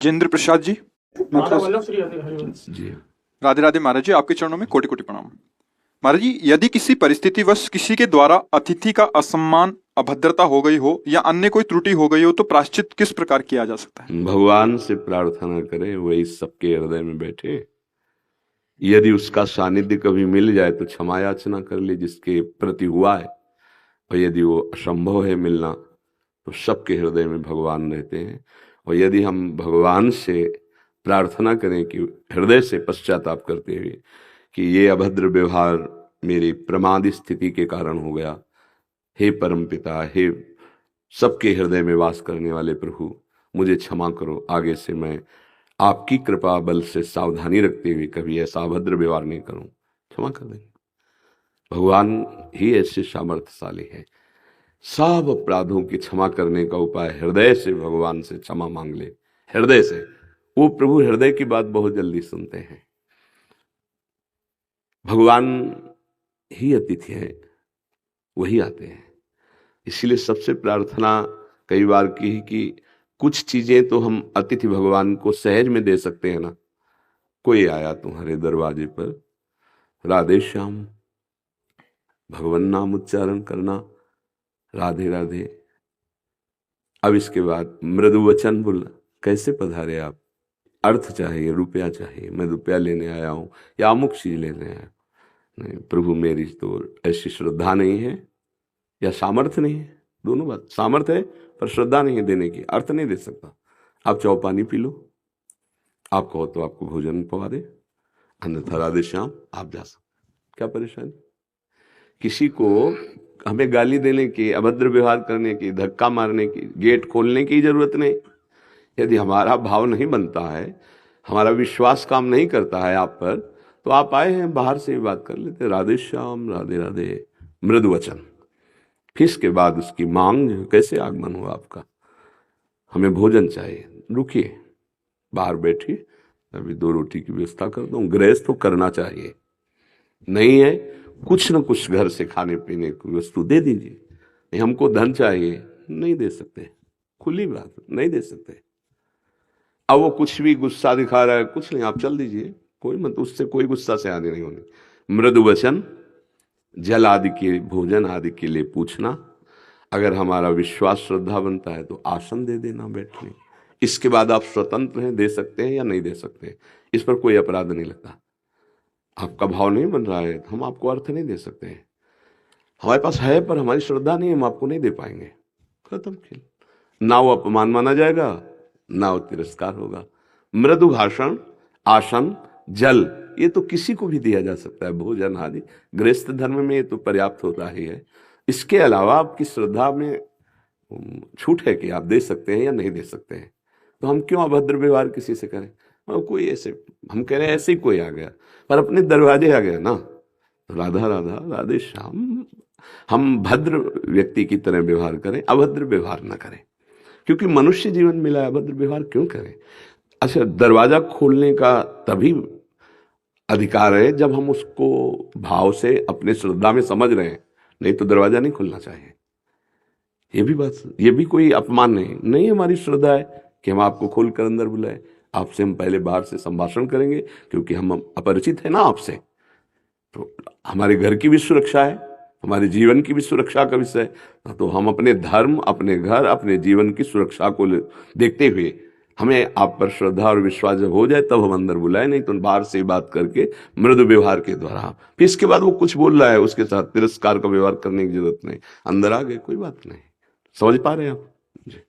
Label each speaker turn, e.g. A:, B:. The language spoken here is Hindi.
A: जिंद्र प्रसाद जी,
B: माता वल्लभ श्री हरिवंश
C: जी।
A: राधे राधे महाराज जी, आपके चरणों में कोटि कोटि प्रणाम। महाराज जी, यदि किसी परिस्थितिवश किसी के द्वारा अतिथि का असम्मान, अभद्रता हो गई हो या अन्य कोई त्रुटि हो गई हो तो प्रायश्चित किस प्रकार किया जा सकता है?
C: भगवान से प्रार्थना करें, वही सबके हृदय में बैठे। यदि उसका सानिध्य कभी मिल जाए तो क्षमा याचना कर ले जिसके प्रति हुआ है, और यदि वो असंभव है मिलना तो सबके हृदय में भगवान रहते हैं। और यदि हम भगवान से प्रार्थना करें कि हृदय से पश्चाताप करते हुए कि ये अभद्र व्यवहार मेरी प्रमादी स्थिति के कारण हो गया, हे परमपिता, हे सबके हृदय में वास करने वाले प्रभु, मुझे क्षमा करो, आगे से मैं आपकी कृपा बल से सावधानी रखते हुए कभी ऐसा अभद्र व्यवहार नहीं करूं, क्षमा कर देंगे। भगवान ही ऐसे सामर्थ्यशाली है। सब अपराधों की क्षमा करने का उपाय हृदय से भगवान से क्षमा मांग ले, हृदय से। वो प्रभु हृदय की बात बहुत जल्दी सुनते हैं। भगवान ही अतिथि है, वही आते हैं। इसलिए सबसे प्रार्थना कई बार की है कि कुछ चीजें तो हम अतिथि भगवान को सहज में दे सकते हैं ना। कोई आया तुम्हारे दरवाजे पर, राधे श्याम, भगवान नाम उच्चारण करना, राधे राधे। अब इसके बाद मृदु वचन बोलना, कैसे पधारे आप, अर्थ चाहिए, रुपया चाहिए, मैं रुपया लेने आया हूं या अमुक चीज लेने आया। नहीं प्रभु, मेरी तो ऐसी श्रद्धा नहीं है या सामर्थ्य नहीं है। दोनों बात, सामर्थ्य है पर श्रद्धा नहीं है देने की, अर्थ नहीं दे सकता। आप चाहो पानी पी लो, आप कहो तो आपको भोजन पवा दे, अन्यथा राधे श्याम आप जा सकते। क्या परेशानी? किसी को हमें गाली देने की, अभद्र व्यवहार करने की, धक्का मारने की, गेट खोलने की जरूरत नहीं। यदि हमारा भाव नहीं बनता है, हमारा विश्वास काम नहीं करता है आप पर, तो आप आए हैं बाहर से ही बात कर लेते, राधे श्याम, राधे राधे, मृदु वचन। फिर इसके बाद उसकी मांग, कैसे आगमन हुआ आपका, हमें भोजन चाहिए, रुकिए, बाहर बैठिए, अभी 2 रोटी की व्यवस्था कर दूं। गृहस्थ तो करना चाहिए, नहीं है कुछ न कुछ घर से खाने पीने की वस्तु दे दीजिए। नहीं हमको धन चाहिए, नहीं दे सकते, खुली बात, नहीं दे सकते। अब वो कुछ भी गुस्सा दिखा रहा है, कुछ नहीं, आप चल दीजिए, कोई मत, उससे कोई गुस्सा से आदि नहीं होनी। मृदु वचन, जल आदि के, भोजन आदि के लिए पूछना। अगर हमारा विश्वास श्रद्धा बनता है तो आसन दे देना बैठने। इसके बाद आप स्वतंत्र हैं, दे सकते हैं या नहीं दे सकते, इस पर कोई अपराध नहीं लगता। आपका भाव नहीं बन रहा है, हम आपको अर्थ नहीं दे सकते हैं, हमारे पास है पर हमारी श्रद्धा नहीं, हम आपको नहीं दे पाएंगे, खत्म खेल। ना वो अपमान माना जाएगा, ना वो तिरस्कार होगा। मृदु भाषण, आसन, जल, ये तो किसी को भी दिया जा सकता है, भोजन आदि गृहस्थ धर्म में ये तो पर्याप्त होता ही है। इसके अलावा आपकी श्रद्धा में छूट है कि आप दे सकते हैं या नहीं दे सकते हैं, तो हम क्यों अभद्र व्यवहार किसी से करें। और कोई ऐसे, हम कह रहे हैं ऐसे ही कोई आ गया पर अपने दरवाजे आ गया ना, राधा राधा, राधे श्याम, हम भद्र व्यक्ति की तरह व्यवहार करें, अभद्र व्यवहार न करें। क्योंकि मनुष्य जीवन मिला है, अभद्र व्यवहार क्यों करें। अच्छा, दरवाजा खोलने का तभी अधिकार है जब हम उसको भाव से अपने श्रद्धा में समझ रहे हैं, नहीं तो दरवाजा नहीं खोलना चाहिए। ये भी बात, ये भी कोई अपमान नहीं हमारी श्रद्धा है कि हम आपको खोलकर अंदर बुलाए। आपसे हम पहले बाहर से संभाषण करेंगे क्योंकि हम अपरिचित है ना आपसे, तो हमारे घर की भी सुरक्षा है, हमारे जीवन की भी सुरक्षा का विषय, तो हम अपने धर्म, अपने घर, अपने जीवन की सुरक्षा को देखते हुए हमें आप पर श्रद्धा और विश्वास जब हो जाए तब हम अंदर बुलाए, नहीं तो बाहर से बात करके मृदु व्यवहार के द्वारा। फिर इसके बाद वो कुछ बोल रहा है, उसके साथ तिरस्कार का व्यवहार करने की जरूरत नहीं, अंदर आ गए, कोई बात नहीं। समझ पा रहे हैं आप?